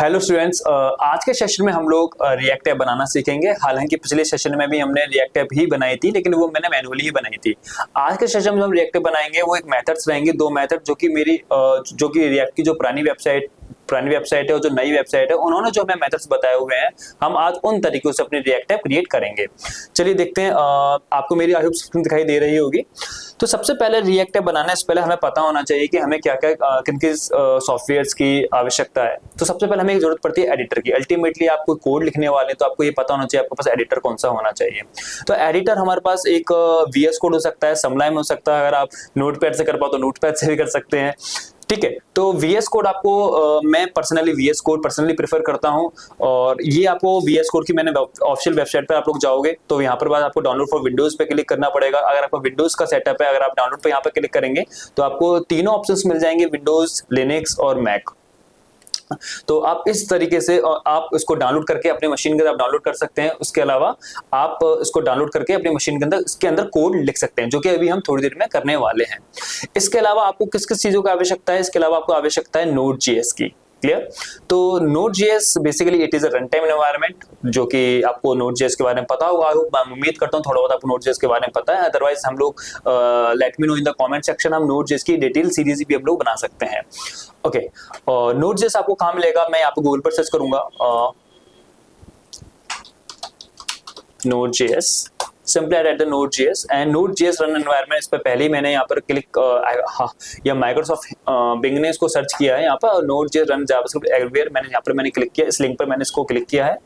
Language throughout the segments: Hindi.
हेलो स्टूडेंट्स, आज के सेशन में हम लोग रिएक्ट ऐप बनाना सीखेंगे। हालांकि पिछले सेशन में भी हमने रिएक्ट ऐप ही बनाई थी, लेकिन वो मैंने मैनुअली ही बनाई थी। आज के सेशन में हम रिएक्ट ऐप बनाएंगे, वो एक मेथड्स रहेंगे, दो मेथड जो कि मेरी जो कि रिएक्ट की जो पुरानी वेबसाइट है और जो नई वेबसाइट है, उन्होंने जो हमें मेथड्स बताए हुए हैं, हम आज उन तरीकों से अपनी रिएक्ट ऐप क्रिएट करेंगे। चलिए देखते हैं। आपको मेरी आई होप स्क्रीन दिखाई दे रही होगी। तो सबसे पहले रिएक्ट ऐप बनाने से पहले हमें पता होना चाहिए कि हमें क्या क्या किन किन सॉफ्टवेयर्स की आवश्यकता है। तो सबसे पहले हमें जरूरत पड़ती है एडिटर की। अल्टीमेटली आप कोई कोड लिखने वाले हैं तो आपको ये पता होना चाहिए आपके पास एडिटर कौन सा होना चाहिए। तो एडिटर हमारे पास एक VS कोड हो सकता है, समलाइम हो सकता है। अगर आप नोटपैड से कर पाओ तो नोटपैड से भी कर सकते हैं, ठीक है। तो VS कोड आपको मैं personally VS code personally prefer करता हूं, और ये आपको VS कोड की मैंने ऑफिशियल वेबसाइट पर आप लोग जाओगे तो यहाँ पर बाद आपको डाउनलोड फॉर विंडोज पे क्लिक करना पड़ेगा। अगर आपका विंडोज का सेटअप है, अगर आप डाउनलोड पे यहाँ पे क्लिक करेंगे तो आपको तीनों ऑप्शंस मिल जाएंगे, विंडोज, लिनक्स और मैक। तो आप इस तरीके से आप इसको डाउनलोड करके अपने मशीन के अंदर आप डाउनलोड कर सकते हैं। उसके अलावा आप इसको डाउनलोड करके अपनी मशीन के अंदर इसके अंदर कोड लिख सकते हैं, जो कि अभी हम थोड़ी देर में करने वाले हैं। इसके अलावा आपको किस किस चीजों की आवश्यकता है? इसके अलावा आपको आवश्यकता है Node.js की। क्लियर? तो Node.js basically it is a run time environment, जो कि आपको Node.js के बारे में पता होगा। मैं उम्मीद करता हूँ थोड़ा बहुत आपको Node.js के बारे में पता है। अदरवाइज हम लोग let me know in the comment section, हम Node.js की डिटेल सीरीज भी हम लोग बना सकते हैं। ओके, Node.js आपको कहाँ मिलेगा? मैं यहाँ पे गूगल पर सर्च करूंगा Node.js, simply at the Node.js and Node.js run environment. इस पर पहले ही मैंने यहाँ पर क्लिक या माइक्रोसॉफ्ट बिंग ने इसको सर्च किया है यहाँ पर Node.js रन जावास्क्रिप्ट एवरीवेयर। मैंने यहाँ पर क्लिक किया, इस लिंक पर मैंने इसको क्लिक किया है।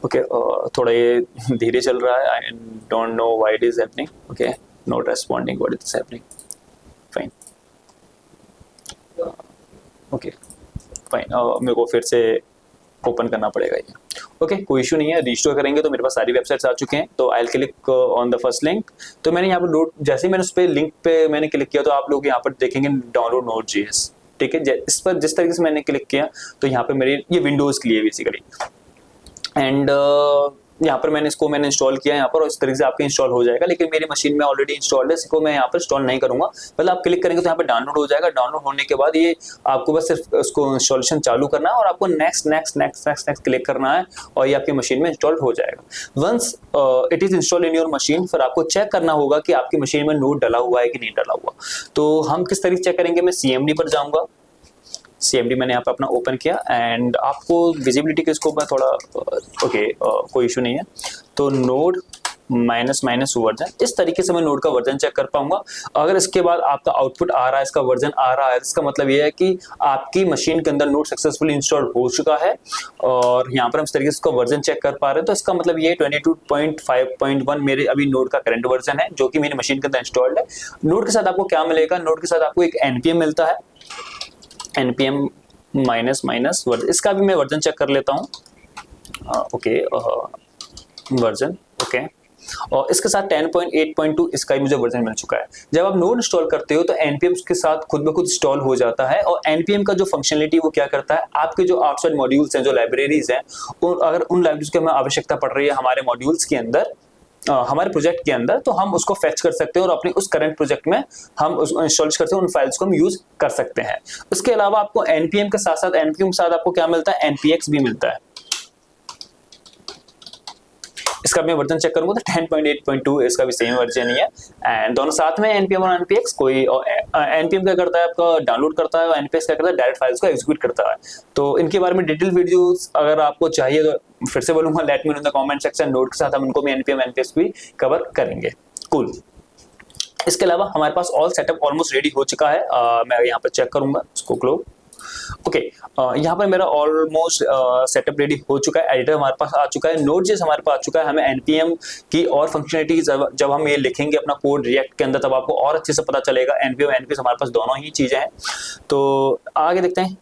ओके, थोड़ा ये धीरे चल रहा है, I don't know why it is happening. Okay, not responding, what is happening? Fine, okay fine, मेरे को फिर से ओपन करना पड़ेगा ये। ओके, कोई इशू नहीं है। रजिस्टर करेंगे तो मेरे पास सारी वेबसाइट्स आ चुके हैं। तो I will click on the first link. तो मैंने यहाँ पर जैसे ही मैंने उस पर लिंक पे मैंने क्लिक किया तो आप लोग यहाँ पर देखेंगे डाउनलोड Node.js, ठीक है। इस पर जिस तरीके से मैंने क्लिक किया तो यहाँ पे मेरे ये विंडोज के लिए बेसिकली, एंड यहाँ पर मैंने इंस्टॉल किया यहाँ पर, और इस तरीके से आपके इंस्टॉल हो जाएगा। लेकिन मेरी मशीन में ऑलरेडी इंस्टॉल्ड है, इसको मैं यहाँ पर इंस्टॉल नहीं करूंगा। मतलब आप क्लिक करेंगे तो यहाँ पर डाउनलोड हो जाएगा। डाउनलोड होने के बाद ये आपको बस सिर्फ उसको इंस्टॉलेशन चालू करना है और आपको next next next next next click करना है और ये आपकी मशीन में इंस्टॉल हो जाएगा। Once it is install in your machine, फिर आपको चेक करना होगा कि आपकी मशीन में नोड डला हुआ है कि नहीं डला हुआ। तो हम किस तरीके से चेक करेंगे? मैं CMD पर जाऊंगा। CMD मैंने यहाँ पे अपना ओपन किया एंड आपको विजिबिलिटी के स्कोप में थोड़ा कोई इशू नहीं है। तो नोड माइनस वर्जन, इस तरीके से मैं नोड का वर्जन चेक कर पाऊंगा। अगर इसके बाद आपका आउटपुट आ रहा है, इसका वर्जन आ रहा है, इसका मतलब ये है कि आपकी मशीन के अंदर नोड सक्सेसफुली इंस्टॉल हो चुका है। और यहाँ पर हम इस तरीके से इसका वर्जन चेक कर पा रहे हैं। तो इसका मतलब ये 22.5.1 मेरे अभी नोड का करंट वर्जन है, जो कि मेरी मशीन के अंदर इंस्टॉल्ड है। नोड के साथ आपको क्या मिलेगा? नोड के साथ आपको एक NPM मिलता है, NPM माइनस वर्जन। इसका भी मैं वर्जन चेक कर लेता हूँ। वर्जन ओके, और इसके साथ 10.8.2 इसका ही मुझे वर्जन मिल चुका है। जब आप नोड इंस्टॉल करते हो तो NPM के साथ खुद ब खुद इंस्टॉल हो जाता है। और NPM का जो फंक्शनलिटी वो क्या करता है, आपके जो आउटसाइड मॉड्यूल्स हैं, जो लाइब्रेरीज हैं, अगर उन लाइब्रेरीज की हमें आवश्यकता पड़ रही है हमारे मॉड्यूल्स के अंदर, हमारे प्रोजेक्ट के अंदर, तो हम उसको फेच कर सकते हैं और अपने उस करंट प्रोजेक्ट में हम उसको इंस्टॉल करते हैं, उन फाइल्स को हम यूज कर सकते हैं। उसके अलावा आपको NPM के साथ आपको क्या मिलता है? NPX भी मिलता है। इसका मैं वर्जन चेक करूंगा तो 10.8.2 इसका भी सेम वर्जन ही है, एंड दोनों साथ में NPM और NPX। कोई NPM क्या करता है, आपका डाउनलोड करता है, और NPX क्या करता है, डायरेक्ट फाइल्स को एग्जीक्यूट करता है। तो इनके बारे में डिटेल वीडियोस अगर आपको चाहिए तो फिर से बोलूंगा, let me know in the comment section. Node के साथ हम उनको भी NPM NPX भी कवर करेंगे। कूल। इसके अलावा हमारे पास ऑल सेटअप ऑलमोस्ट रेडी हो चुका है। मैं यहाँ पर चेक करूंगा इसको क्लोज। ओके, यहाँ पर मेरा ऑलमोस्ट सेटअप रेडी हो चुका है। एडिटर हमारे पास आ चुका है, Node.js हमारे पास आ चुका है। हमें NPM की और फंक्शनलिटी जब हम ये लिखेंगे अपना कोड रिएक्ट के अंदर, तब आपको और अच्छे से पता चलेगा। NPM NPX हमारे पास दोनों ही चीजें हैं। तो आगे देखते हैं,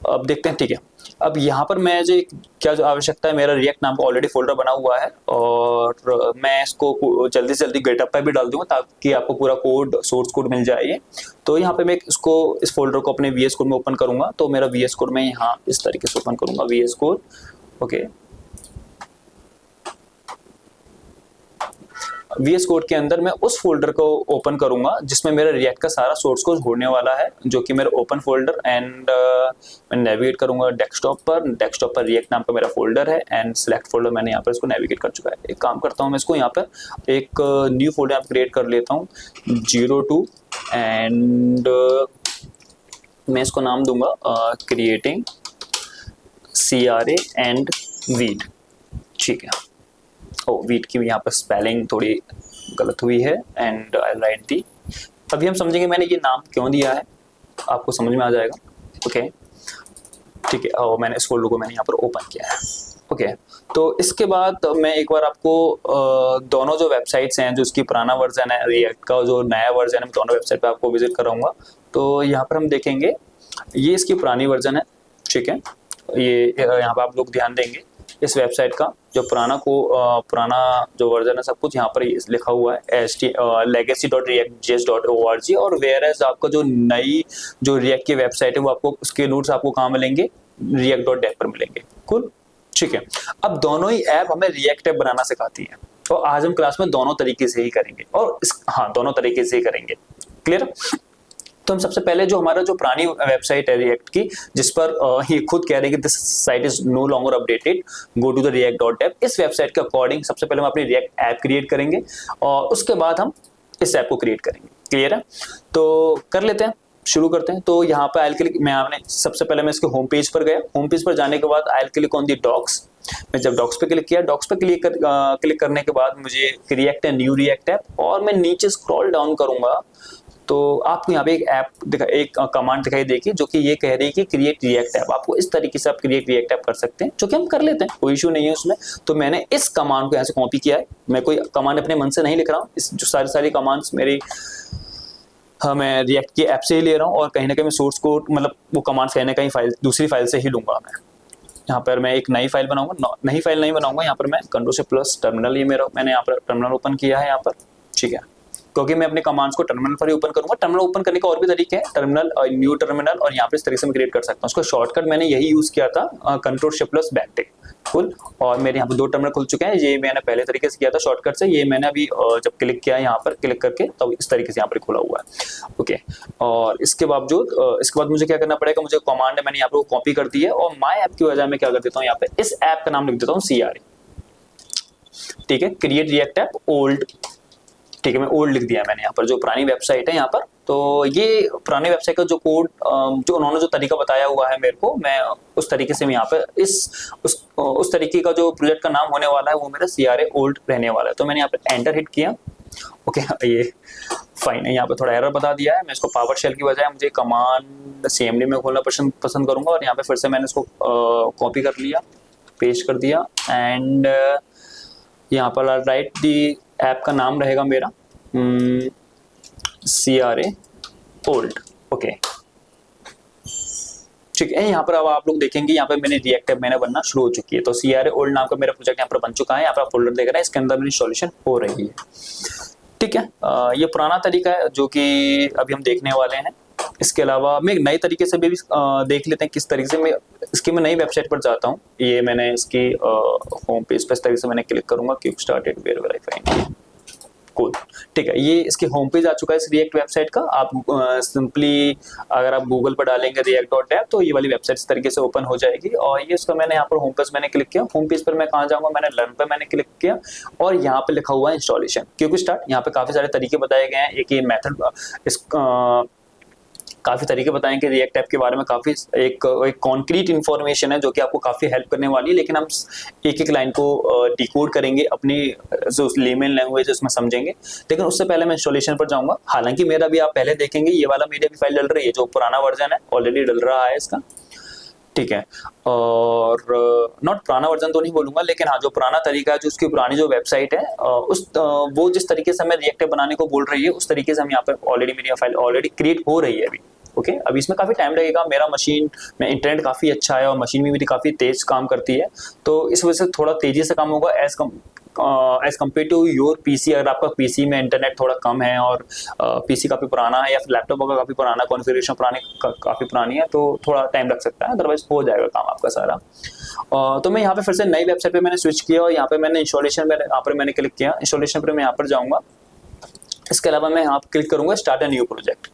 अब देखते हैं, ठीक है। अब यहाँ पर मैं जो आवश्यकता है, मेरा रिएक्ट नाम का ऑलरेडी फोल्डर बना हुआ है और मैं इसको जल्दी से जल्दी गेटअप पर भी डाल दूंगा ताकि आपको पूरा कोड, सोर्स कोड मिल जाए। तो यहाँ पे मैं इस फोल्डर को अपने VS कोड में ओपन करूंगा। तो मेरा VS कोड मैं यहाँ इस तरीके से ओपन करूंगा, VS code. Okay, VS code के अंदर मैं उस फोल्डर को ओपन करूंगा जिसमें मेरा रिएक्ट का सारा सोर्स कोड होने वाला है, जो कि मेरा ओपन फोल्डर, एंड मैं नेविगेट करूंगा डेस्कटॉप पर रिएक्ट नाम का मेरा फोल्डर है, एंड सिलेक्ट फोल्डर मैंने यहाँ पर इसको नेविगेट कर चुका है। एक काम करता हूँ, मैं इसको यहाँ पर एक न्यू फोल्डर यहाँ क्रिएट कर लेता हूँ 02, एंड मैं इसको नाम दूंगा क्रिएटिंग CRA एंड वीट। ठीक है, वीट की यहाँ पर स्पेलिंग थोड़ी गलत हुई है, एंड आई राइट दी। अभी हम समझेंगे मैंने ये नाम क्यों दिया है, आपको समझ में आ जाएगा। ओके ठीक है, और मैंने इस फोल्डर को मैंने यहाँ पर ओपन किया है। ओके तो इसके बाद मैं एक बार आपको दोनों जो वेबसाइट्स हैं, जो इसकी पुराना वर्जन है रिएक्ट का, जो नया वर्जन है, मैं दोनों वेबसाइट पे आपको विजिट कराऊंगा। तो यहाँ पर हम देखेंगे ये इसकी पुरानी वर्जन है। ठीक है, ये यहाँ पर आप लोग ध्यान देंगे इस वेबसाइट का जो पुराना जो वर्जन है, सब कुछ यहाँ पर लिखा हुआ है legacy.react.js.org, और वेयर एज आपका जो नई जो रिएक्ट की वेबसाइट है वो आपको उसके नोट्स आपको कहाँ मिलेंगे, react.dev पर मिलेंगे। कूल, ठीक है। अब दोनों ही ऐप हमें रिएक्ट ऐप बनाना सिखाती है, तो आज हम क्लास में दोनों तरीके से ही करेंगे, और दोनों तरीके से ही करेंगे। क्लियर? तो हम सबसे पहले जो हमारा जो पुरानी वेबसाइट है रिएक्ट की, जिस पर ये खुद कह रहे हैं कि this site is no longer updated, go to the react.dev, इस वेबसाइट के अकॉर्डिंग सबसे पहले हम अपनी रिएक्ट ऐप क्रिएट करेंगे और उसके बाद हम इस ऐप को क्रिएट करेंगे। क्लियर है? तो कर लेते हैं, शुरू करते हैं। तो यहाँ पर आई क्लिक, मैं आपने सबसे पहले मैं इसके होम पेज पर गया। होम पेज पर जाने के बाद I click on the docs. मैं जब डॉक्स पे क्लिक किया, डॉक्स पे क्लिक करने के बाद मुझे क्रिएट है न्यू रिएक्ट ऐप, और मैं नीचे स्क्रॉल डाउन करूंगा तो आपको यहाँ पे एक कमांड दिखाई देगी जो कि ये कह रही है कि क्रिएट रिएक्ट ऐप। आपको इस तरीके से आप क्रिएट रिएक्ट ऐप कर सकते हैं, जो कि हम कर लेते हैं, कोई इशू नहीं है उसमें। तो मैंने इस कमांड को यहाँ से कॉपी किया है। मैं कोई कमांड अपने मन से नहीं लिख रहा हूँ, इस जो सारी कमांड्स मेरी मैं रिएक्ट की ऐप से ही ले रहा हूँ, और कहीं ना कहीं मैं सोर्स कोड मतलब वो कमांड्स कहीं ना कहीं दूसरी फाइल से ही लूंगा। मैं यहाँ पर मैं एक नई फाइल बनाऊंगा, नई फाइल नहीं बनाऊंगा, यहाँ पर मैं Ctrl++ टर्मिनल, ये मैंने यहाँ पर टर्मिनल ओपन किया है यहाँ पर। ठीक है, क्योंकि मैं अपने कमांड्स को टर्मिनल पर ही ओपन करूंगा। टर्मिनल ओपन करने का और भी तरीके हैं, टर्मिनल और न्यू टर्मिनल, और यहाँ पे इस तरीके से मैं क्रिएट कर सकता हूँ। उसका शॉर्टकट मैंने यही यूज किया था, Ctrl+बैकटिक। फुल, और मेरे यहाँ पे 2 टर्मिनल खुल चुके हैं। ये मैंने पहले तरीके से किया था शॉर्टकट से, ये मैंने अभी जब क्लिक किया यहाँ पर क्लिक करके तो इस तरीके से यहाँ पर खुला हुआ है। ओके, और इसके बाद मुझे क्या करना पड़ेगा, मुझे कमांड है मैंने यहाँ पर कॉपी कर दी है, और माई ऐप की वजह मैं क्या कर देता हूँ, यहाँ पे इस ऐप का नाम लिख देता हूँ CRA। ठीक है, क्रिएट रिएक्ट ऐप ओल्ड। ठीक है, मैं ओल्ड लिख दिया मैंने यहाँ पर, जो पुरानी वेबसाइट है यहाँ पर। तो ये पुरानी वेबसाइट का जो कोड जो उन्होंने जो तरीका बताया हुआ है मेरे को, मैं उस तरीके से मैं यहाँ पे उस तरीके का जो प्रोजेक्ट का नाम होने वाला है वो मेरा CRA ओल्ड रहने वाला है। तो मैंने यहाँ पे एंटर हिट किया। ओके, ये फाइन है, यहाँ पे थोड़ा एरर बता दिया है। मैं इसको पावर शेल की बजाय मुझे कमांड CMD में खोलना पसंद करूंगा, और यहाँ पे फिर से मैंने इसको कॉपी कर लिया, पेस्ट कर दिया, एंड यहाँ पर राइट दी ऐप का नाम रहेगा मेरा CRA ओल्ड। ओके, ठीक है। यहाँ पर अब आप लोग देखेंगे यहाँ पे मैंने रिएक्ट ऐप मैंने बनना शुरू हो चुकी है। तो CRA ओल्ड नाम का मेरा प्रोजेक्ट यहाँ पर बन चुका है। यहाँ पर आप फोल्डर देख रहे हैं, इसके अंदर मेरी सॉल्यूशन हो रही है। ठीक है, ये पुराना तरीका है जो कि अभी हम देखने वाले हैं। इसके अलावा मैं एक नए तरीके से भी देख लेते हैं किस तरीके से मैं नई वेबसाइट पर जाता हूँ। ये मैंने इसकी होम पेज पर इस तरीके से मैंने क्लिक करूंगा, quick started where will I find. Cool, ठीक है, ये इसके होम पेज आ चुका है इस रिएक्ट वेबसाइट का। आप सिंपली अगर आप गूगल पर डालेंगे react.dev तो ये वाली वेबसाइट इस तरीके से ओपन हो जाएगी। और ये इसका मैंने यहाँ पर होम पेज मैंने क्लिक किया। होम पेज पर मैं कहाँ जाऊँगा, मैंने लर्न पर मैंने क्लिक किया, और यहाँ पे लिखा हुआ है इंस्टॉलेशन क्विक स्टार्ट। यहाँ पे काफी सारे तरीके बताए गए हैं। एक ये मेथड काफी तरीके बताएंगे रिएक्ट ऐप के बारे में, काफी एक कॉन्क्रीट इन्फॉर्मेशन है जो कि आपको काफी हेल्प करने वाली है। लेकिन हम एक लाइन को डिकोड करेंगे, अपनी जो लेमन लैंग्वेज उसमें समझेंगे। लेकिन उससे पहले मैं इंस्टॉलेशन पर जाऊंगा। हालांकि मेरा भी आप पहले देखेंगे ये वाला मेरी भी फाइल डल रही है, जो पुराना वर्जन है ऑलरेडी डल रहा है इसका। ठीक है, और नॉट पुराना वर्जन तो नहीं बोलूंगा, लेकिन हाँ जो पुराना तरीका है, जो उसकी पुरानी जो वेबसाइट है वो जिस तरीके से हमें रिएक्ट ऐप बनाने को बोल रही है, उस तरीके से हम यहाँ पर ऑलरेडी मेरी फाइल ऑलरेडी क्रिएट हो रही है अभी। ओके, अभी इसमें काफी टाइम लगेगा। मेरा मशीन में इंटरनेट काफी अच्छा है और मशीन भी मेरी काफी तेज काम करती है, तो इस वजह से थोड़ा तेजी से काम होगा as compare to your PC, अगर आपका पीसी में इंटरनेट थोड़ा कम है और पीसी काफ़ी पुराना है या फिर लैपटॉप का काफ़ी पुराना कॉन्फ़िगरेशन काफ़ी पुरानी है, तो थोड़ा टाइम लग सकता है, अदरवाइज हो जाएगा काम आपका सारा। तो मैं यहाँ पे फिर से नई वेबसाइट पे मैंने स्विच किया और यहाँ पे मैंने इंस्टॉलेशन में यहाँ पर मैंने क्लिक किया, इंस्टॉलेशन पर मैं यहाँ पर जाऊँगा। इसके अलावा मैं यहाँ पर क्लिक करूँगा start a new project.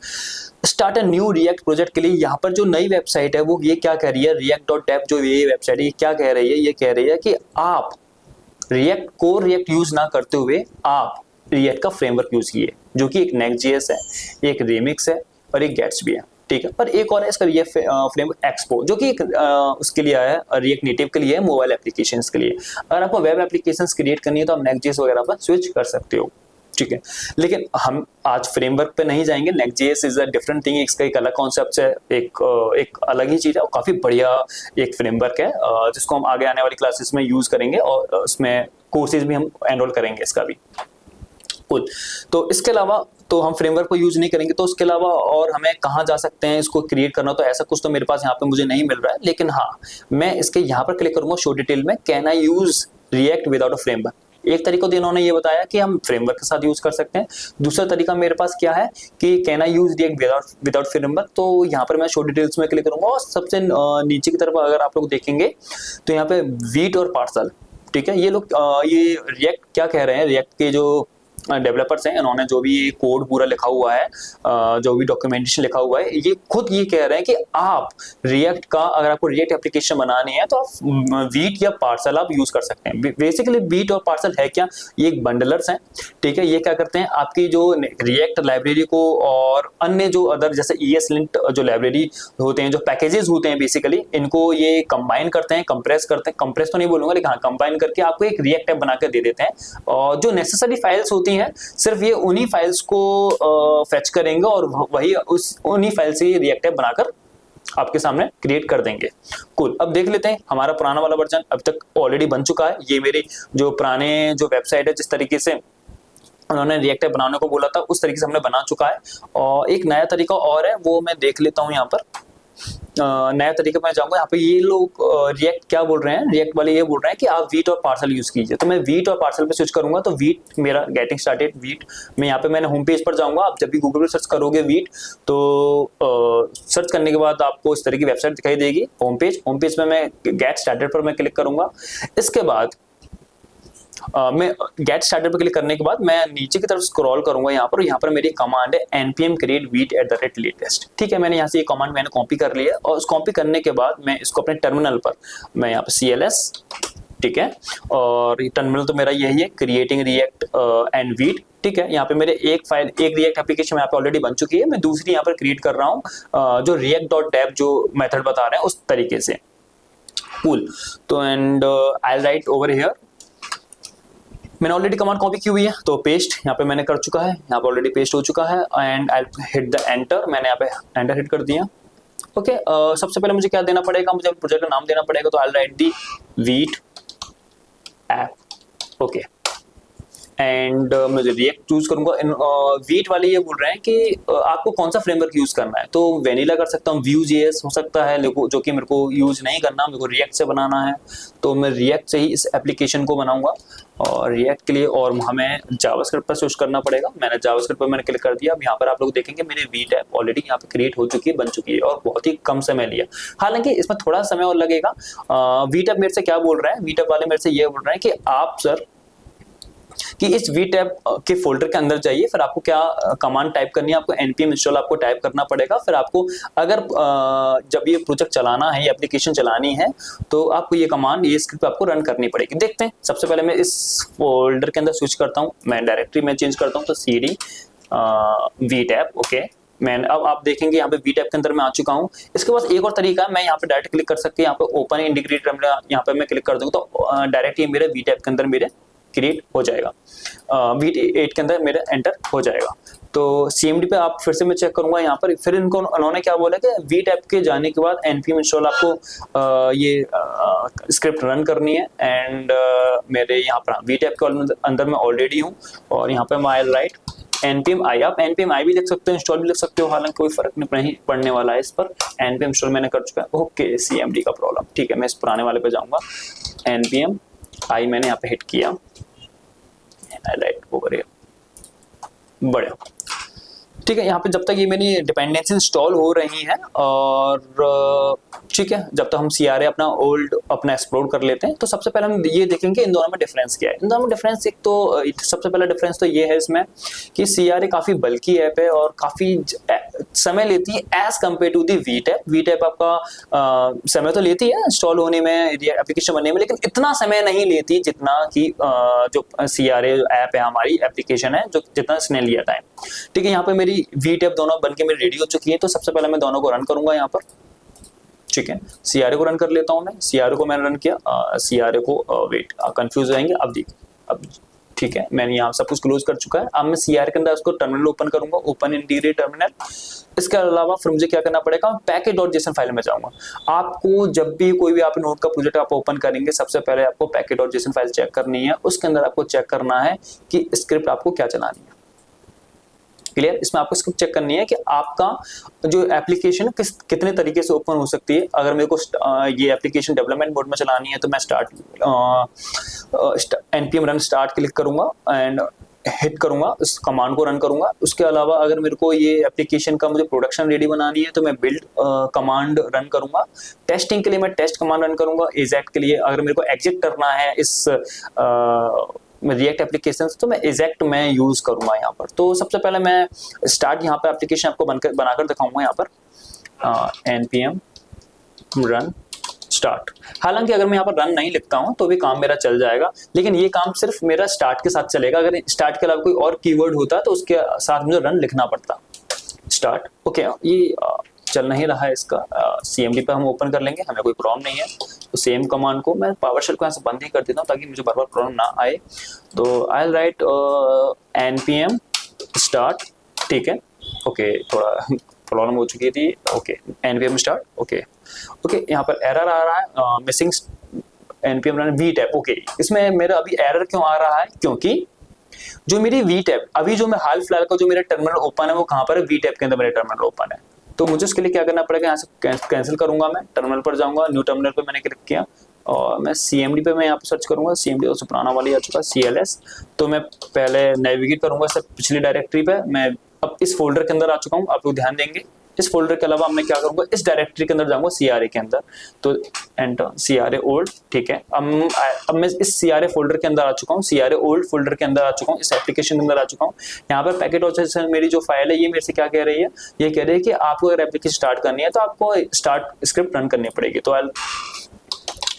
Start a new react project के लिए यहाँ पर जो नई वेबसाइट है वो ये क्या कह रही है, react.dev जो ये वेबसाइट है ये क्या कह रही है, ये कह रही है कि आप रिएक्ट को रिएक्ट यूज ना करते हुए आप रिएक्ट का फ्रेमवर्क यूज कीजिए, जो कि एक नेक्स्ट.js है, एक रिमिक्स है और एक गेट्स भी है, ठीक है। पर एक और है इसका ये फ्रेमवर्क एक्सपो, जो कि एक उसके लिए आया है, रिएक्ट नेटिव के लिए है, मोबाइल एप्लीकेशंस के लिए। अगर आपको वेब एप्लीकेशंस क्रिएट करनी है तो आप नेक्स्ट.js वगैरह पर स्विच कर सकते हो, ठीक है। लेकिन हम आज फ्रेमवर्क पे नहीं जाएंगे, Next.js is a different thing, इसका एक अलग कॉन्सेप्ट है, एक अलग ही चीज है और काफी बढ़िया एक फ्रेमवर्क है, जिसको हम आगे आने वाली क्लासेस में यूज करेंगे और उसमें कोर्सेज भी हम एनरोल करेंगे इसका भी। कुल तो इसके अलावा तो हम फ्रेमवर्क को यूज नहीं करेंगे, तो उसके अलावा और हमें कहाँ जा सकते हैं इसको क्रिएट करना, तो ऐसा कुछ तो मेरे पास यहाँ पे मुझे नहीं मिल रहा है। लेकिन हाँ, मैं इसके यहाँ पर क्लिक करूंगा शो डिटेल में, can I use react without a framework. एक तरीका तो इन्होंने ये बताया कि हम फ्रेमवर्क के साथ यूज कर सकते हैं, दूसरा तरीका मेरे पास क्या है कि can I use react without framework. तो यहाँ पर मैं शो डिटेल्स में क्लिक करूंगा और सबसे नीचे की तरफ अगर आप लोग देखेंगे तो यहाँ पे वीट और पार्सल, ठीक है। ये लोग ये रिएक्ट क्या कह रहे हैं, रिएक्ट के जो डेवलपर्स हैं, इन्होंने जो भी कोड पूरा लिखा हुआ है, जो भी डॉक्यूमेंटेशन लिखा हुआ है, ये खुद ये कह रहे हैं कि आप रिएक्ट का, अगर आपको रिएक्ट एप्लीकेशन बनानी है तो आप वीट या पार्सल आप यूज कर सकते हैं। बेसिकली वीट और पार्सल है क्या, ये एक बंडलर्स हैं, ठीक है। ये क्या करते हैं, आपकी जो रिएक्ट लाइब्रेरी को और अन्य जो अदर जैसे ESLint जो लाइब्रेरी होते हैं, जो पैकेजेस होते हैं, बेसिकली इनको ये कंबाइन करते हैं, कंप्रेस करते हैं, कंप्रेस तो नहीं बोलूंगा लेकिन हाँ कंबाइन करके आपको एक रिएक्ट ऐप बना कर दे देते हैं। और जो नेसेसरी फाइल्स होती है सिर्फ ये उन्हीं फाइल्स को फेच करेंगे और वही उन्हीं फाइल से ये रिएक्ट ऐप बनाकर आपके सामने क्रिएट कर देंगे। कूल, अब देख लेते हैं हमारा पुराना वाला वर्जन अब तक ऑलरेडी बन चुका है। ये मेरी जो पुराने जो वेबसाइट है, जिस तरीके से उन्होंने रिएक्ट ऐप बनाने को बोला था उस तरीके से हमने बना चुका है। और एक नया तरीका और है, वो मैं देख लेता हूँ यहाँ पर। नया तरीका मैं जाऊंगा, यहाँ पे ये लोग रिएक्ट क्या बोल रहे हैं, रिएक्ट वाले ये बोल रहे हैं कि आप वीट और पार्सल यूज कीजिए। तो मैं वीट और पार्सल पे स्विच करूंगा, तो वीट मेरा गेटिंग स्टार्टेड वीट में यहाँ पे मैंने होम पेज पर जाऊंगा। आप जब भी गूगल पे सर्च करोगे वीट, तो सर्च करने के बाद आपको इस तरह की वेबसाइट दिखाई देगी, होम पेज में मैं गेट स्टार्टेड पर मैं क्लिक करूंगा। इसके बाद मैं गेट स्टार्टेड पर क्लिक करने के बाद मैं नीचे की तरफ स्क्रॉल करूंगा यहाँ पर मेरी कमांड है npm create vite @latest, ठीक है। मैंने यहाँ से ये कमांड मैंने कॉपी कर लिया और उस कॉपी करने के बाद मैं इसको अपने टर्मिनल पर मैं यहाँ पर CLS, ठीक है, और ये टर्मिनल तो मेरा यही है, क्रिएटिंग रिएक्ट एंड वीट, ठीक है। यहाँ पे मेरे एक रिएक्ट एप्लीकेशन यहाँ पे ऑलरेडी बन चुकी है, मैं दूसरी यहाँ पर क्रिएट कर रहा हूँ जो react.dev जो मेथड बता रहे हैं उस तरीके से। कूल, तो and I right over here, मैंने ऑलरेडी कमांड कॉपी की हुई है, तो पेस्ट यहाँ पे मैंने कर चुका है, यहाँ पे ऑलरेडी पेस्ट हो चुका है and I hit the enter, मैंने यहाँ पे एंटर हिट कर दिया। ओके, सबसे पहले मुझे क्या देना पड़ेगा, मुझे प्रोजेक्ट का नाम देना पड़ेगा, तो I write the Vite app, okay. And मुझे रिएक्ट चूज करूंगा। वीट वाले ये बोल रहे हैं कि आपको कौन सा फ्रेमवर्क यूज करना है, तो वेनिला कर सकता हूँ, Vue.js हो सकता है, जो कि मेरे को यूज नहीं करना, मेरे को रिएक्ट से बनाना है, तो मैं रिएक्ट से ही इस एप्लीकेशन को बनाऊंगा। और रिएक्ट के लिए और हमें जावास्क्रिप्ट पर स्विच करना पड़ेगा, मैंने जावास्क्रिप्ट पर मैंने क्लिक कर दिया। अब यहाँ पर आप लोग देखेंगे मेरी वीट ऐप ऑलरेडी यहाँ पे क्रिएट हो चुकी है, बन चुकी है और बहुत ही कम समय लिया, हालांकि इसमें थोड़ा समय और लगेगा। वीट ऐप मेरे से क्या बोल रहे हैं, वीट ऐप वाले मेरे से ये बोल रहे हैं कि आप सर कि इस वीट ऐप के फोल्डर के अंदर जाइए, फिर आपको क्या कमांड टाइप करनी है, आपको npm इंस्टॉल आपको टाइप करना पड़ेगा। फिर आपको अगर जब ये प्रोजेक्ट चलाना है, ये एप्लीकेशन चलानी है, तो आपको ये कमांड, ये स्क्रिप्ट आपको रन करनी पड़ेगी। देखते हैं, सबसे पहले मैं इस फोल्डर के अंदर स्विच करता हूँ, मैं डायरेक्टरी में चेंज करता हूँ, तो cd वीट ऐप, ओके। मैं अब आप देखेंगे यहाँ पे वीट ऐप के अंदर मैं आ चुका हूँ। इसके बाद एक और तरीका है, मैं यहाँ पे डायरेक्ट क्लिक कर सकते हैं, यहाँ पे ओपन इंटीग्रेट यहाँ पे मैं क्लिक कर दूंगा, तो डायरेक्ट ये मेरे वीट ऐप के अंदर मेरे क्रिएट हो जाएगा, वीट 8 के अंदर मेरा एंटर हो जाएगा। तो CMD पे आप फिर से मैं चेक करूंगा यहाँ पर, फिर उन्होंने क्या बोला कि वीट ऐप के जाने के बाद npm इंस्टॉल आपको ये स्क्रिप्ट रन करनी है। एंड मेरे यहाँ पर वीट ऐप के अंदर मैं ऑलरेडी हूँ और यहाँ पे मैं राइट npm i, आप npm i भी लिख सकते हो, इंस्टॉल भी लिख सकते हो, हालांकि कोई फर्क नहीं पड़ने वाला है इस पर। npm इंस्टॉल मैंने कर चुका है, ओके। CMD का प्रॉब्लम, ठीक है, मैं इस पुराने वाले पे जाऊंगा, npm i मैंने यहाँ पे हिट किया, राइट ओवर बढ़िया। ठीक है, यहाँ पे जब तक ये मेरी डिपेंडेंसी इंस्टॉल हो रही हैं और ठीक है, जब तक हम CRA अपना ओल्ड अपना एक्सप्लोर कर लेते हैं, तो सबसे पहले हम ये देखेंगे इन दोनों में डिफरेंस क्या है। इन दोनों में डिफरेंस एक तो सबसे पहला डिफरेंस तो ये है इसमें कि CRA काफी बल्कि ऐप है और काफी समय लेती है as compare to the VTAP। VTAP आपका समय तो लेती है इंस्टॉल होने में, एप्लीकेशन बनने में, लेकिन इतना समय नहीं लेती जितना कि जो CRA ऐप है हमारी एप्लीकेशन है, जो जितना इसने लिया था। ठीक है, यहाँ पे मेरी VTAP दोनों बनके मेरी रेडी हो चुकी है, तो सबसे पहले मैं दोनों को रन करूंगा यहाँ पर। ठीक है, CRA को रन कर लेता हूं मैं। CRA को मैंने रन किया, CRA को वेट कंफ्यूज रहेंगे अब देखिए अब। ठीक है, मैंने यहाँ सब कुछ क्लोज कर चुका है। अब मैं CRA के अंदर उसको टर्मिनल ओपन करूंगा, ओपन इंटीग्रेट टर्मिनल। इसके अलावा फिर मुझे क्या करना पड़ेगा, पैकेट.json फाइल में जाऊंगा। आपको जब भी कोई भी आप नोट का प्रोजेक्ट आप ओपन करेंगे, सबसे पहले आपको पैकेट.json फाइल चेक करनी है। उसके अंदर आपको चेक करना है कि स्क्रिप्ट आपको क्या चलानी है। क्लियर, इसमें आपको स्क्रिप्ट चेक करनी है कि आपका जो एप्लीकेशन कितने तरीके से ओपन हो सकती है। अगर मेरे को ये एप्लीकेशन डेवलपमेंट मोड में चलानी है तो मैं npm रन स्टार्ट क्लिक करूंगा एंड हिट करूंगा, उस कमांड को रन करूंगा। उसके अलावा अगर मेरे को ये एप्लीकेशन का मुझे प्रोडक्शन रेडी बनानी है तो मैं बिल्ड कमांड रन करूंगा। टेस्टिंग के लिए मैं टेस्ट कमांड रन करूंगा। एग्जैक्ट के लिए अगर मेरे को एग्जिट करना है इस रिएक्ट एप्लीकेशन, तो मैं एग्जैक्ट मैं यूज करूंगा यहाँ पर। तो सबसे पहले मैं स्टार्ट यहाँ पर एप्लीकेशन आपको बनाकर दिखाऊंगा यहाँ पर npm रन स्टार्ट। हालांकि अगर मैं यहाँ पर रन नहीं लिखता हूँ तो भी काम मेरा चल जाएगा, लेकिन ये काम सिर्फ मेरा स्टार्ट के साथ चलेगा। अगर स्टार्ट के अलावा कोई और कीवर्ड होता तो उसके साथ मुझे रन लिखना पड़ता। स्टार्ट ओके, ये चल नहीं रहा है इसका। CMD पे हम ओपन कर लेंगे, हमें कोई प्रॉब्लम नहीं है। तो सेम कमांड को मैं पावरशेल को यहाँ से बंद ही कर देता हूँ ताकि मुझे बार बार प्रॉब्लम ना आए। तो आई राइट npm स्टार्ट। ठीक है, ओके, थोड़ा प्रॉब्लम हो चुकी थी। Okay, npm start. Okay okay, यहाँ पर एरर आ रहा है missing npm run VTAP। Okay, इसमें मेरा अभी एरर क्यों आ रहा है, क्योंकि जो मेरी VTAP अभी जो मैं हाल फिलहाल का जो मेरा टर्मिनल ओपन है वो कहाँ पर है, VTAP के अंदर मेरा टर्मिनल ओपन है। तो मुझे उसके लिए क्या करना पड़ेगा, यहाँ से कैंसिल करूंगा। मैं टर्मिनल पर जाऊंगा, न्यू टर्मिनल पे मैंने क्लिक किया और मैं CMD पे मैं यहाँ पे सर्च करूंगा। CMD उससे पुराना वाली आ चुका CLS। तो मैं पहले नेविगेट करूंगा इससे पिछली डायरेक्टरी पे। मैं अब इस फोल्डर के अंदर आ चुका हूँ, आप लोग ध्यान देंगे। इस फोल्डर के अलावा मैं क्या करूंगा, इस डायरेक्टरी के अंदर जाऊंगा CRA के अंदर। तो एंटर CRA ओल्ड। ठीक है, अब मैं इस CRA फोल्डर के अंदर आ चुका हूँ, CRA ओल्ड फोल्डर के अंदर आ चुका हूँ, इस एप्लीकेशन के अंदर आ चुका हूँ। यहाँ पर पैकेट.json मेरी जो फाइल है ये मेरे से क्या कह रही है, ये कह रही है कि आपको अगर एप्लीकेशन स्टार्ट करनी है तो आपको स्टार्ट स्क्रिप्ट रन करनी पड़ेगी। तो I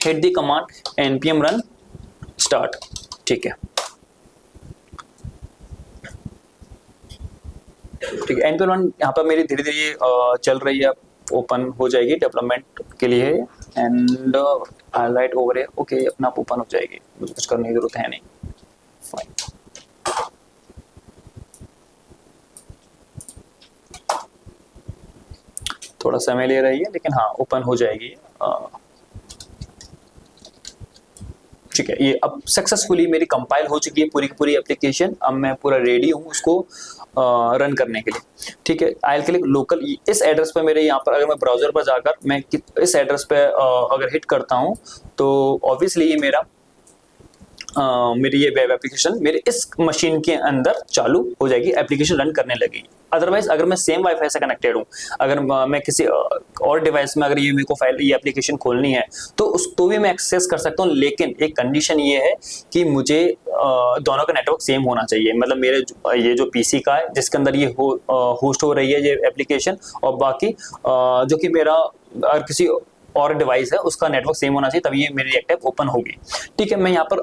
hit the command npm run start. ठीक है, ठीक है, npm रन यहाँ पर मेरी धीरे धीरे चल रही है, ओपन हो जाएगी डेवलपमेंट के लिए। एंड हाईलाइट ओवर है। ओके, अपना आप ओपन हो जाएगी, मुझे कुछ करने की जरूरत है नहीं। फाइन, थोड़ा समय ले रही है लेकिन हाँ ओपन हो जाएगी। ठीक है, ये अब सक्सेसफुली मेरी कंपाइल हो चुकी है पूरी की पूरी एप्लीकेशन। अब मैं पूरा रेडी हूँ उसको रन करने के लिए। ठीक है, आई क्लिक लोकल। इस एड्रेस पे मेरे यहाँ पर अगर मैं ब्राउजर पर जाकर मैं इस एड्रेस पे अगर हिट करता हूँ तो ऑब्वियसली ये मेरी ये वेब एप्लीकेशन मेरे इस मशीन के अंदर चालू हो जाएगी, एप्लीकेशन रन करने लगेगी। अदरवाइज अगर मैं सेम वाईफाई से कनेक्टेड हूँ, अगर मैं किसी और डिवाइस में अगर ये मेरे को फाइल ये एप्लीकेशन खोलनी है तो भी मैं एक्सेस कर सकता हूँ। लेकिन एक कंडीशन ये है कि मुझे दोनों का नेटवर्क सेम होना चाहिए। मतलब मेरे ये जो PC का है जिसके अंदर ये होस्ट हो रही है ये एप्लीकेशन, और बाकी जो कि मेरा अगर किसी और डिवाइस है उसका नेटवर्क सेम होना चाहिए, तभी ये मेरी रिएक्ट ऐप ओपन होगी। ठीक है, मैं यहाँ पर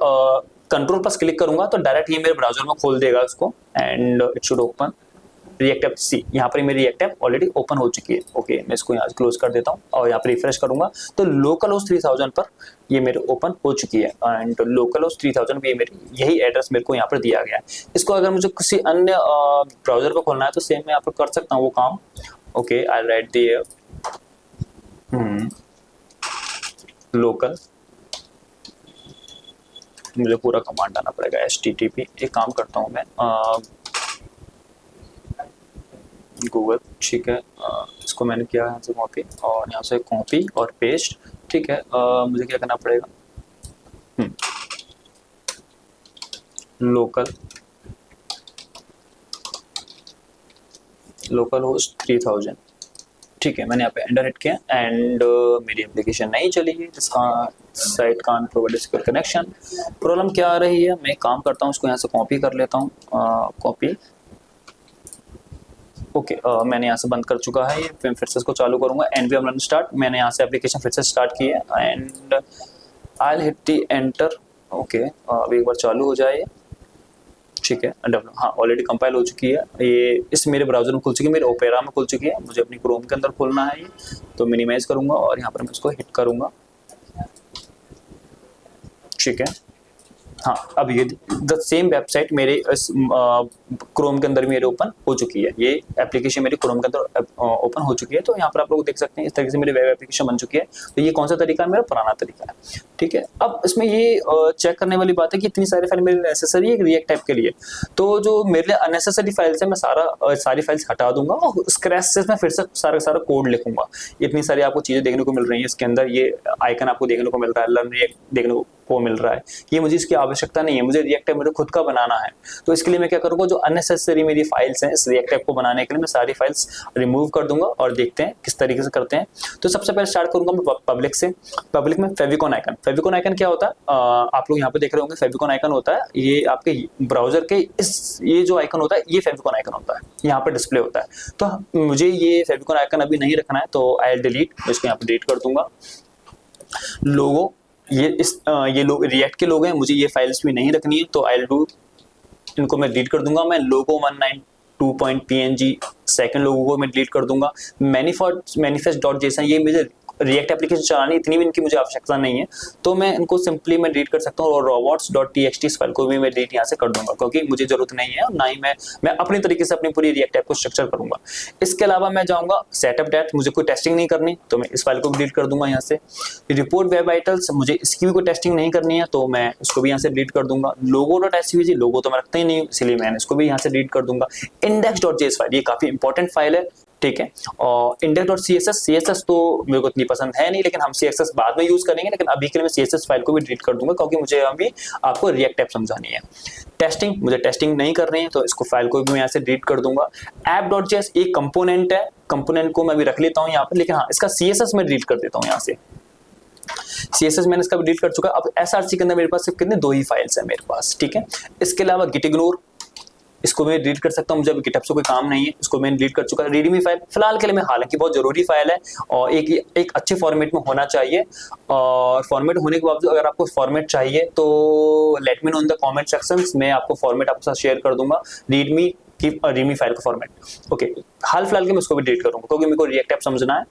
कंट्रोल पर क्लिक करूंगा तो डायरेक्ट ये मेरे ब्राउजर में खोल देगा उसको and it should open React app. See, यहाँ पर मेरी रिएक्ट ऐप ऑलरेडी ओपन हो चुकी है। ओके, मैं इसको यहाँ क्लोज कर देता हूँ और यहाँ पर रिफ्रेश करूंगा तो लोकल होस्ट 3000 पर ये मेरे ओपन हो चुकी है। एंड लोकल होस्ट 3000 पे मेरी यही एड्रेस मेरे को यहाँ पर दिया गया है। इसको अगर मुझे किसी अन्य ब्राउजर पर खोलना है तो सेम मैं यहाँ पर कर सकता हूँ वो काम। Okay, I right the local, मुझे पूरा कमांड आना पड़ेगा HTTP। एक काम करता हूँ मैं गूगल। ठीक है, इसको मैंने किया यहाँ से कॉपी और यहाँ से कॉपी और पेस्ट। ठीक है, मुझे क्या करना पड़ेगा, लोकल लोकल होस्ट 3000। ठीक है, मैंने यहाँ पे एंटर हिट किया एंड मेरी एप्लीकेशन नहीं चली है, जिसका site can't provide secure connection. Problem क्या आ रही है, मैं काम करता हूँ, इसको यहाँ से कॉपी कर लेता हूँ, कॉपी। ओके, मैंने यहाँ से बंद कर चुका है ये, फिर से इसको चालू करूँगा, npm run स्टार्ट। मैंने यहाँ से एप्लीकेशन फिर से स्टार्ट की है and I will hit the enter. Okay, अभी एक बार चालू हो जाए। ठीक है, हाँ ऑलरेडी कंपाइल हो चुकी है, ये इस मेरे ब्राउजर में खुल चुकी है, मेरे ओपेरा में खुल चुकी है, मुझे अपनी क्रोम के अंदर खोलना है ये, तो मिनिमाइज करूंगा और यहाँ पर मैं इसको हिट करूंगा। ठीक है, हाँ अब ये द सेम वेबसाइट मेरे इस क्रोम के अंदर मेरे ओपन हो चुकी है, ये एप्लीकेशन मेरी क्रोम के अंदर ओपन हो चुकी है। तो यहाँ पर आप लोग देख सकते हैं इस तरीके से मेरी वेब एप्लीकेशन बन चुकी है। तो ये कौन सा तरीका है, मेरा पुराना तरीका है। ठीक है, अब इसमें ये चेक करने वाली बात है कि इतनी सारी फाइल मेरे लिए नेसेसरी है रिएक्ट टाइप के लिए, तो जो मेरे लिए अननेसेसरी फाइल्स है मैं सारी फाइल्स हटा दूंगा और स्क्रैच से मैं फिर से सारा कोड लिखूंगा। इतनी सारी आपको चीजें देखने को मिल रही है इसके अंदर, ये आइकन आपको देखने को मिल रहा है, लर्न रिएक्ट देखने को मिल रहा है, ये मुझे इसकी आवश्यकता नहीं है, मुझे रिएक्ट टाइप मेरे खुद का बनाना है। तो इसके लिए मैं क्या करूंगा, जो अननेसेसरी मेरी फाइल्स हैं इस रिएक्ट टाइप को बनाने के लिए मैं सारी फाइल्स रिमूव कर दूंगा और देखते हैं किस तरीके से करते हैं। तो सबसे पहले स्टार्ट करूंगा मैं पब्लिक से। पब्लिक में फेविकॉन आइकन। फेविकॉन आइकन क्या होता है, आप लोग यहाँ पे देख रहे होंगे, फेविकॉन आइकन होता है ये आपके ब्राउजर के ये जो आइकन होता है ये फेविकॉन आइकन होता है, यहाँ पे डिस्प्ले होता है। तो मुझे ये फेविकॉन आइकन अभी नहीं रखना है, तो आई डिलीट, इसको यहाँ पे डिलीट कर दूंगा। लोगो, ये लोग रिएक्ट के लोग हैं, मुझे ये फाइल्स भी नहीं रखनी है, तो आई डू, इनको मैं डिलीट कर दूंगा। मैं लोगो 192.png सेकंड लोगों को मैं डिलीट कर दूंगा। manifest.json, ये मुझे रिएक्ट एप्लीकेशन चलानी, इतनी भी इनकी मुझे आवश्यकता नहीं है, तो मैं इनको सिंपली मैं डिलीट कर सकता हूँ। और robots.txt इस फाइल को भी मैं डिलीट यहाँ से कर दूंगा, क्योंकि मुझे जरूरत नहीं है और ना ही मैं अपनी तरीके से अपनी पूरी रिएक्ट ऐप को स्ट्रक्चर करूंगा। इसके अलावा मैं जाऊंगा सेटअप डेट, मुझे कोई टेस्टिंग नहीं करनी, तो मैं इस फाइल को भी डिलीट कर दूंगा यहाँ से। रिपोर्ट वेब वाइटल्स, मुझे इसकी भी कोई टेस्टिंग नहीं करनी है, तो मैं इसको भी यहाँ से डिलीट कर दूंगा। logo.svg, लोगो तो मैं रखता ही नहीं, इसलिए मैं इसको भी यहाँ से डिलीट कर दूंगा। index.js फाइल, ये काफी इंपॉर्टेंट फाइल है। ठीक है, और index.css तो मेरे को इतनी पसंद है नहीं, लेकिन हम css बाद में यूज करेंगे, लेकिन अभी के लिए मैं css फाइल को भी डिलीट कर दूंगा, क्योंकि मुझे अभी आपको रिएक्ट ऐप समझानी है। टेस्टिंग, मुझे टेस्टिंग नहीं करनी है, तो इसको फाइल को भी मैं यहाँ से डिलीट कर दूंगा। app.js एक कंपोनेंट है, कंपोनेंट को मैं भी रख लेता हूँ यहाँ पर, लेकिन हाँ इसका css में डिलीट कर देता हूँ यहाँ से। CSS मैंने इसका भी डिलीट कर चुका है। अब SRC के अंदर मेरे पास सिर्फ कितने, 2 ही फाइल्स है मेरे पास। ठीक है, इसके अलावा git ignore, इसको मैं डिलीट कर सकता हूँ, मुझे अभी गिटहब से कोई काम नहीं है, इसको मैंने डिलीट कर चुका है। रीडमी फाइल फिलहाल के लिए मैं, हालांकि बहुत जरूरी फाइल है और एक अच्छे फॉर्मेट में होना चाहिए, और फॉर्मेट होने के बावजूद अगर आपको फॉर्मेट चाहिए तो let me know in the comment sections, मैं आपको फॉर्मेट आपके साथ शेयर कर दूंगा रीडमी फाइल का फॉर्मेट। ओके, हाल फिलहाल के मैं इसको भी डिलीट करूंगा, क्योंकि मेरे को रिएक्ट ऐप समझना है,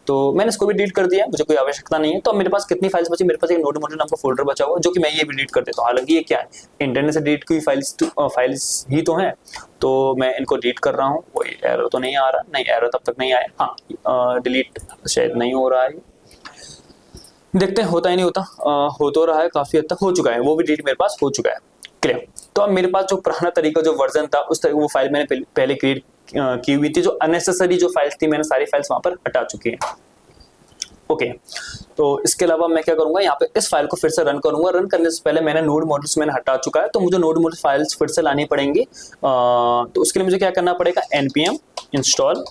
तो मैंने इसको भी डिलीट कर दिया, मुझे कोई आवश्यकता नहीं है। तो मेरे पास कितनी फाइल्स बची, मेरे पास एक नोड मॉड्यूल नाम का फोल्डर बचा हुआ, जो कि मैं ये भी डिलीट कर देता हूँ। हालांकि ये क्या है, इंटरनेट से डिलीट की फाइल्स ही तो हैं, तो मैं इनको डिलीट कर रहा हूँ। कोई एरर तो नहीं आ रहा, नहीं एरर तब तक नहीं आया। हाँ, डिलीट शायद नहीं हो रहा है, देखते हैं होता ही नहीं होता। हो तो रहा है, काफी हद तक हो चुका है, वो भी डिलीट मेरे पास हो चुका है। क्लियर। तो अब मेरे पास जो पुराना तरीका, जो वर्जन था, उस तरह वो फाइल मैंने पहले क्रिएट की हुई थी, जो अननेसेसरी जो फाइल्स थी मैंने सारी फाइल्स वहां पर हटा चुकी हैं। ओके, तो इसके अलावा मैं क्या करूंगा, यहाँ पे इस फाइल को फिर से रन करूंगा। रन करने से पहले मैंने नोड मॉड्यूल्स मैंने हटा चुका है, तो मुझे नोड मॉड्यूल फाइल्स फिर से लानी पड़ेंगी। तो उसके लिए मुझे क्या करना पड़ेगा, npm install।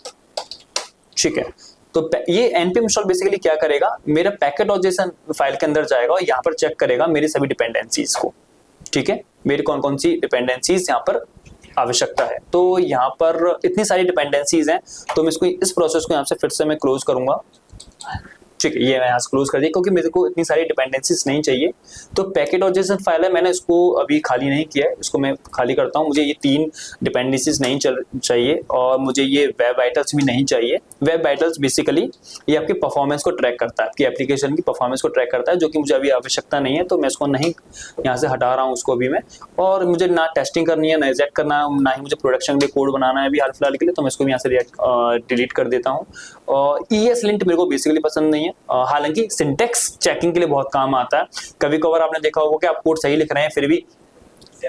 ठीक है, तो ये npm install बेसिकली क्या करेगा, मेरा package.json फाइल के अंदर जाएगा और यहाँ पर चेक करेगा मेरी सभी डिपेंडेंसीज को। ठीक है, मेरी कौन कौन सी डिपेंडेंसीज यहाँ पर आवश्यकता है। तो यहाँ पर इतनी सारी डिपेंडेंसीज हैं, तो मैं इसको, इस प्रोसेस को यहाँ से फिर से मैं क्लोज करूंगा। ठीक है, ये मैं यहाँ से क्लोज कर दिया, क्योंकि मेरे को इतनी सारी डिपेंडेंसीज नहीं चाहिए। तो package.json फाइल है, मैंने इसको अभी खाली नहीं किया है, इसको मैं खाली करता हूँ। मुझे ये 3 डिपेंडेंसीज नहीं चाहिए, और मुझे ये वेब वाइटल्स भी नहीं चाहिए। वेब वाइटल्स बेसिकली ये आपकी परफॉर्मेंस को ट्रैक करता है, आपकी एप्लीकेशन की परफॉर्मेंस को ट्रैक करता है, जो कि मुझे अभी आवश्यकता नहीं है, तो मैं इसको नहीं यहाँ से हटा रहा हूँ उसको अभी मैं। और मुझे ना टेस्टिंग करनी है, ना एग्जैक्ट करना है, ना ही मुझे प्रोडक्शन के कोड बनाना है अभी हाल फिलहाल के लिए, तो मैं इसको यहाँ से डिलीट कर देता हूँ। और ESLint मेरे को बेसिकली पसंद नहीं है, हालांकि सिंटेक्स चेकिंग के लिए बहुत काम आता है। कभी कभार आपने देखा होगा कि आप कोड सही लिख रहे हैं, फिर भी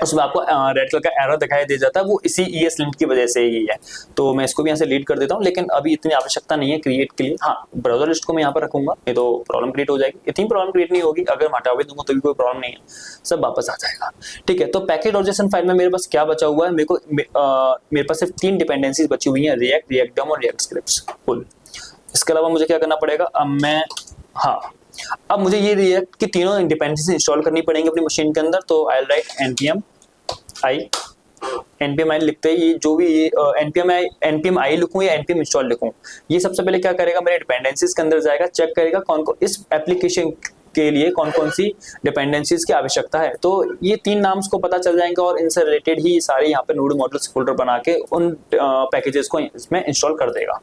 उसमें आपको रेड कलर का एरर दिखाई दे जाता है, वो इसी ES लिंक की वजह से ही है। तो मैं इसको भी यहाँ से लीड कर देता हूँ, लेकिन अभी इतनी आवश्यकता नहीं है क्रिएट के लिए। हाँ, ब्राउजर लिस्ट को मैं यहाँ पर रखूंगा, नहीं तो प्रॉब्लम क्रिएट हो जाएगी। इतनी प्रॉब्लम क्रिएट नहीं होगी, अगर मैं हटा भी दूंगा तो भी कोई प्रॉब्लम नहीं है, सब वापस आ जाएगा। ठीक है, तो पैकेट.json फाइल में मेरे पास क्या बचा हुआ है, मेरे पास सिर्फ 3 डिपेंडेंसीज बची हुई हैं, रिएक्ट, रिएक्ट डेमो और रिएक्ट स्क्रिप्ट्स। कुल, इसके अलावा मुझे क्या करना पड़ेगा, अब मुझे ये रिएक्ट की तीनों डिपेंडेंसीज इंस्टॉल करनी पड़ेंगी अपनी मशीन के अंदर। तो आई राइट npm i लिखते ही जो भी npm i लिखूं या npm इंस्टॉल लिखूं, ये सबसे पहले क्या करेगा, मेरे डिपेंडेंसीज के अंदर जाएगा, चेक करेगा कौन कौन इस एप्लीकेशन के लिए कौन कौन सी डिपेंडेंसीज की आवश्यकता है। तो ये 3 नाम्स को पता चल जाएंगे और इनसे रिलेटेड ही सारे यहाँ पे नोड मॉड्यूल्स फोल्डर बना के उन पैकेजेस को इसमें इंस्टॉल कर देगा।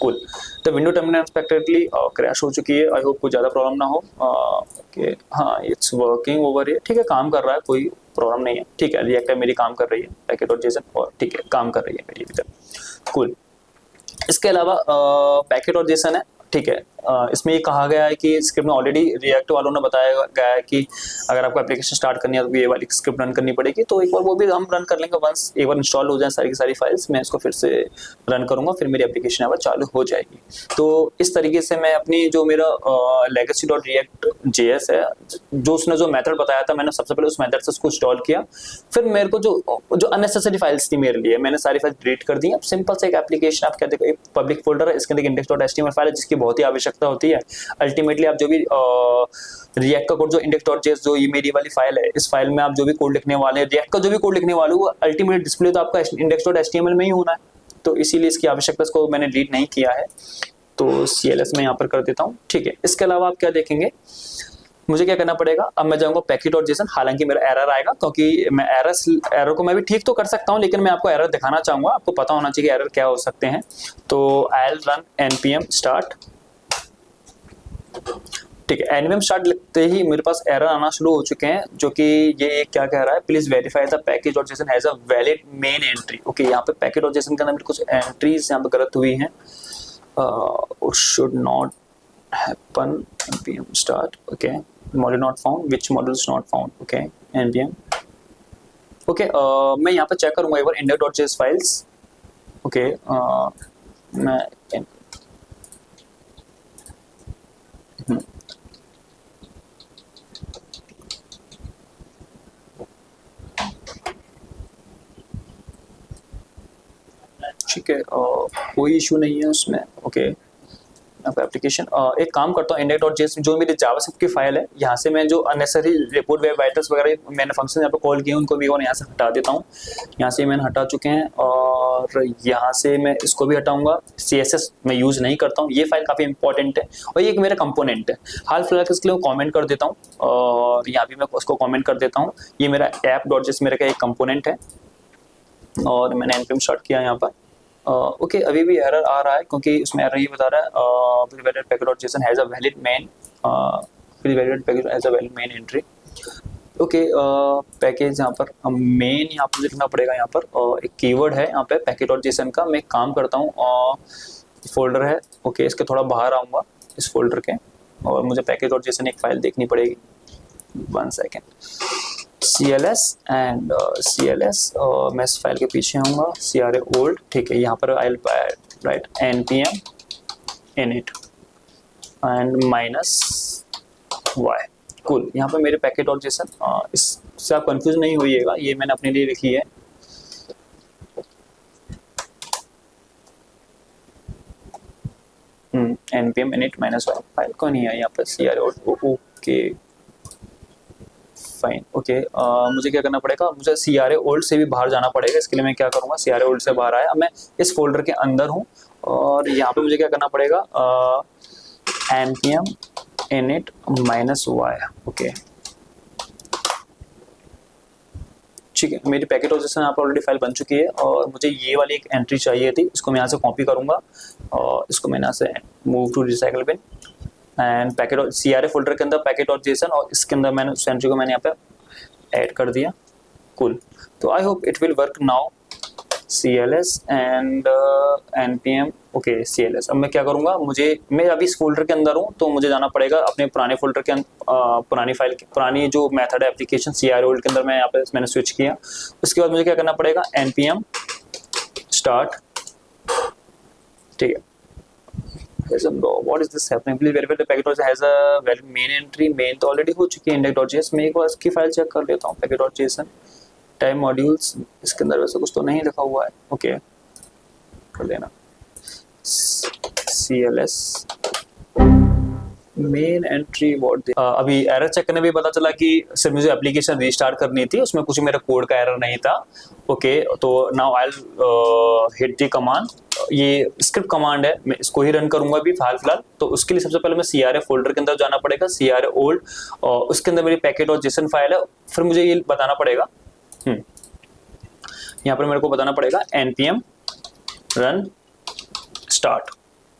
कूल, तो विंडो टर्मिनल अनएक्सपेक्टेडली क्रैश हो चुकी है, आई होप कोई ज़्यादा प्रॉब्लम ना हो। ओके, हाँ, इट्स वर्किंग ओवर हियर, ठीक है, काम कर रहा है, कोई प्रॉब्लम नहीं है। ठीक है, रिएक्ट मेरी काम कर रही है, पैकेट.json, और ठीक है, काम कर रही है मेरी अभी तक। कूल, इसके अलावा पैकेट.json है, ठीक है, इसमें ये कहा गया है कि स्क्रिप्ट में ऑलरेडी रिएक्ट वालों ने बताया गया है कि अगर आपको एप्लीकेशन स्टार्ट करनी है तो ये वाली स्क्रिप्ट रन करनी पड़ेगी। तो एक बार वो भी हम रन कर लेंगे, वंस एक बार इंस्टॉल हो जाए सारी की सारी फाइल्स, मैं इसको फिर से रन करूंगा, फिर मेरी एप्लीकेशन यहाँ पर चालू हो जाएगी। तो इस तरीके से मैं अपनी जो मेरा legacy.react.js है, जो उसने जो मेथड बताया था, मैंने सबसे पहले उस मेथड से उसको इंस्टॉल किया, फिर मेरे को जो अननेसेसरी फाइल्स थी मेरे लिए, मैंने सारी फाइल्स डिलीट कर दी। अब सिंपल से एक एप्लीकेशन, आप क्या देखो, एक पब्लिक फोल्डर है, इसके अंदर index.html फाइल है जिसकी बहुत ही आवश्यकता होती है। अल्टीमेटली आप जो भी रिएक्ट का कोड, जो index.js, जो ये मेरी वाली फाइल है, इस फाइल में आप जो भी कोड लिखने वाले हैं, रिएक्ट का जो भी कोड लिखने वाले, वो अल्टीमेट डिस्प्ले तो आपका index.html में ही होना है। तो इसीलिए इसकी आवश्यकता, इसको मैंने डिलीट नहीं किया है, तो CLS में यहाँ पर कर देता हूँ। ठीक है, इसके अलावा आप क्या देखेंगे, मुझे क्या करना पड़ेगा, अब मैं जाऊंगा पैकेट.json, हालांकि मेरा एरर आएगा, क्योंकि मैं एरर को मैं भी ठीक तो कर सकता हूं, लेकिन मैं आपको एरर दिखाना चाहूंगा, आपको पता होना चाहिए एरर क्या हो सकते हैं। तो I will run npm start, ठीक है, npm start लिखते ही मेरे पास एरर आना शुरू हो चुके हैं, जो कि ये क्या कह रहा है, प्लीज वेरीफाई द पैकेज.json has a valid main entry. Okay, यहाँ पे पैकेट.json के अंदर कुछ एंट्रीज यहाँ पे गलत हुई हैं, should not happen, npm start, okay, module not found, which module is not found, okay, npm, okay, मैं यहाँ पे चेक करूंगा एक बार index.js फाइल्स, ओके, मैं ठीक है, कोई इशू नहीं है उसमें। ओके, एप्लीकेशन, एक काम करता हूँ, index.js जो मेरी जावास्क्रिप्ट की फाइल है, यहाँ से मैं जो अननेसेसरी रिपोर्ट वेब राइटर्स वगैरह मैंने फंक्शन यहाँ पे कॉल किए उनको भी और यहाँ से हटा देता हूँ। यहाँ से मैंने हटा चुके हैं, और यहाँ से मैं इसको भी हटाऊंगा। CSS मैं यूज़ नहीं करता हूँ, ये फाइल काफ़ी इंपॉर्टेंट है और ये एक मेरा कंपोनेंट है। हाल फिलहाल इसके लिए कॉमेंट कर देता हूँ, और यहाँ भी मैं उसको कॉमेंट कर देता हूँ। ये मेरा app.js मेरा का एक कंपोनेंट है, और मैंने npm स्टार्ट किया यहाँ पर। ओके, अभी भी एरर आ रहा है, क्योंकि उसमें एरर ये बता रहा है package.json has a valid main entry. Okay, package यहाँ पर मेन यहाँ पर लिखना पड़ेगा। यहाँ पर एक कीवर्ड है यहाँ पे package.json का। मैं एक काम करता हूँ, फोल्डर है, ओके, इसके थोड़ा बाहर आऊँगा इस फोल्डर के, और मुझे package.json एक फाइल देखनी पड़ेगी। 1 सेकेंड, CLS एंड CLS, मैं इस फाइल के पीछे आऊँगा, CRA old, ठीक है, यहाँ पर I will write npm init and -y। Cool, यहाँ पर मेरे पैकेट.json, इससे आप कंफ्यूज नहीं होइएगा, ये मैंने अपने लिए लिखी है। npm init -y फाइल को नहीं है यहाँ पर, CRA old, okay fine. Okay, मुझे क्या करना पड़ेगा, मुझे CRA old से भी बाहर जाना पड़ेगा। इसके लिए मैं क्या करूँगा, CRA old से बाहर आया, अब मैं इस फोल्डर के अंदर हूँ, और यहाँ पे मुझे क्या करना पड़ेगा, npm init -y। ओके, ठीक है, मेरी पैकेट.json यहाँ पर ऑलरेडी फाइल बन चुकी है, और मुझे ये वाली एक एंट्री चाहिए थी, इसको मैं यहाँ से कॉपी करूँगा, और इसको मैं यहाँ से move to recycle bin and packet CRA folder के अंदर पैकेट.json, और इसके अंदर मैंने उस एंट्री को मैंने यहाँ पे ऐड कर दिया। कूल, तो I hope it will work now. CLS and npm okay CLS। अब मैं क्या करूंगा, मैं अभी इस फोल्डर के अंदर हूँ तो मुझे जाना पड़ेगा अपने पुराने फोल्डर के पुरानी फाइल की पुरानी जो मेथड है एप्लीकेशन CROL के अंदर मैं यहाँ पे मैंने स्विच किया। उसके बाद मुझे क्या करना पड़ेगा, npm start, ठीक है। What is this happening? Please verify the package has a valid main entry. Main तो ऑलरेडी हो चुकी है index.js। मैं एक बार इसकी फाइल चेक कर लेता हूँ, package.json टाइम मॉड्यूल्स, इसके अंदर वैसे कुछ तो नहीं लिखा हुआ है। ओके कर लेना CLS मेन एंट्री व्हाट अभी एरर चेक करने में पता चला कि सिर्फ मुझे एप्लीकेशन रीस्टार्ट करनी थी, उसमें कुछ मेरा कोड का एरर नहीं था। ओके तो now I will hit the command, ये स्क्रिप्ट कमांड है, मैं इसको ही रन करूंगा अभी फिलहाल। तो उसके लिए सबसे पहले मैं CRA फोल्डर के अंदर जाना पड़ेगा, CRA ओल्ड, और उसके अंदर मेरी package.json फाइल है। फिर मुझे ये बताना पड़ेगा, यहाँ पर मेरे को बताना पड़ेगा npm run start,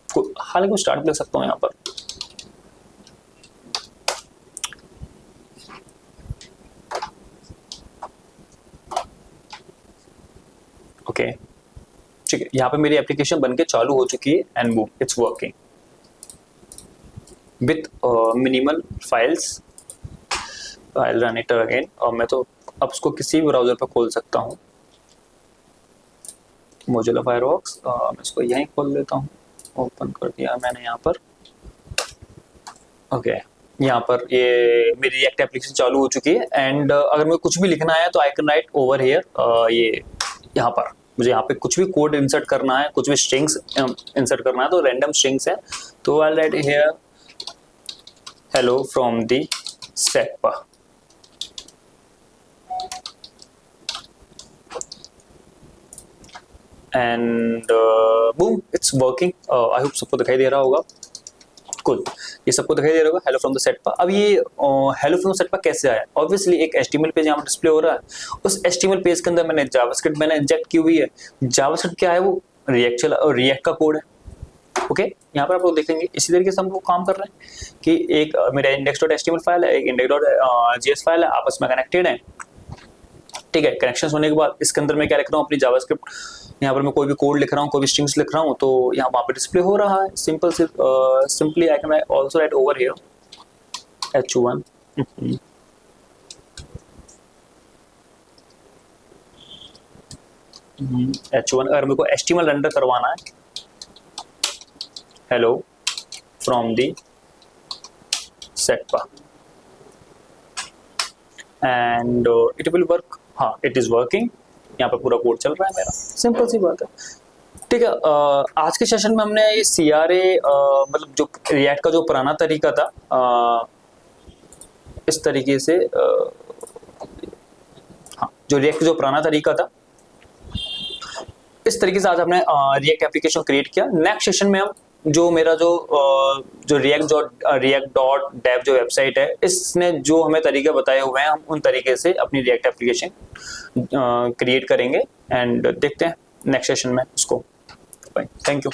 हालांकि मैं स्टार्ट कर सकता हूँ यहाँ पर। ओके ठीक है, यहाँ पे मेरी एप्लीकेशन बनके चालू हो चुकी है and boom it's working with minimal files. I will run it again, और मैं तो अब उसको किसी भी ब्राउजर पर खोल सकता हूँ, मोजिला फायरफॉक्स। मैं इसको यहीं खोल लेता हूँ, ओपन कर दिया मैंने यहाँ पर। ओके यहाँ पर ये मेरी रिएक्ट एप्लीकेशन चालू हो चुकी है एंड अगर मुझे कुछ भी लिखना है तो I can write over here, ये यहाँ पर मुझे यहाँ पे कुछ भी कोड इंसर्ट करना है, कुछ भी स्ट्रिंग्स इंसर्ट करना है तो रैंडम स्ट्रिंग्स है, तो I write here hello from the सेटपा। And boom it's working. I hope सबको दिखाई दे रहा होगा, कुल ये सबको दिखाई दे रहा होगा हेलो फ्रॉम द सेटपा। अब ये हेलो फ्रॉम द सेटपा कैसे आया, ऑब्वियसली एक HTML पेज यहाँ पर डिस्प्ले हो रहा है, उस HTML पेज के अंदर मैंने जावास्क्रिप्ट मैंने इंजेक्ट की हुई है। जावास्क्रिप्ट क्या है, वो रिएक्ट का कोड है। ओके यहाँ पर आप लोग देखेंगे इसी तरीके से हम लोग काम कर रहे हैं कि एक मेरा index.html फाइल है, एक index.js फाइल है, आपस में कनेक्टेड है, ठीक है। कनेक्शन होने के बाद इसके अंदर मैं क्या लिख रहा हूँ, अपनी जावास्क्रिप्ट, यहाँ पर मैं कोई भी कोड लिख रहा हूँ, कोई भी स्ट्रिंग्स लिख रहा हूँ, तो यहाँ वहाँ पे डिस्प्ले हो रहा है। Simply I can also write over here h1 h1। अगर मेरे को HTML रेंडर करवाना है, हेलो फ्रॉम दी सेटपा एंड इट विल वर्क। हाँ इट इज वर्किंग, यहाँ पे पूरा कोड चल रहा है मेरा, सिंपल सी बात है, ठीक है। आज के सेशन में हमने ये CRA मतलब जो रिएक्ट का जो पुराना तरीका था, इस तरीके से हाँ जो रिएक्ट जो पुराना तरीका था इस तरीके से आज हमने रिएक्ट एप्लीकेशन क्रिएट किया। नेक्स्ट सेशन में हम जो मेरा जो react.dev जो वेबसाइट है, इसने जो हमें तरीके बताए हुए हैं, हम उन तरीके से अपनी रिएक्ट एप्लीकेशन क्रिएट करेंगे एंड देखते हैं नेक्स्ट सेशन में उसको। Thank you.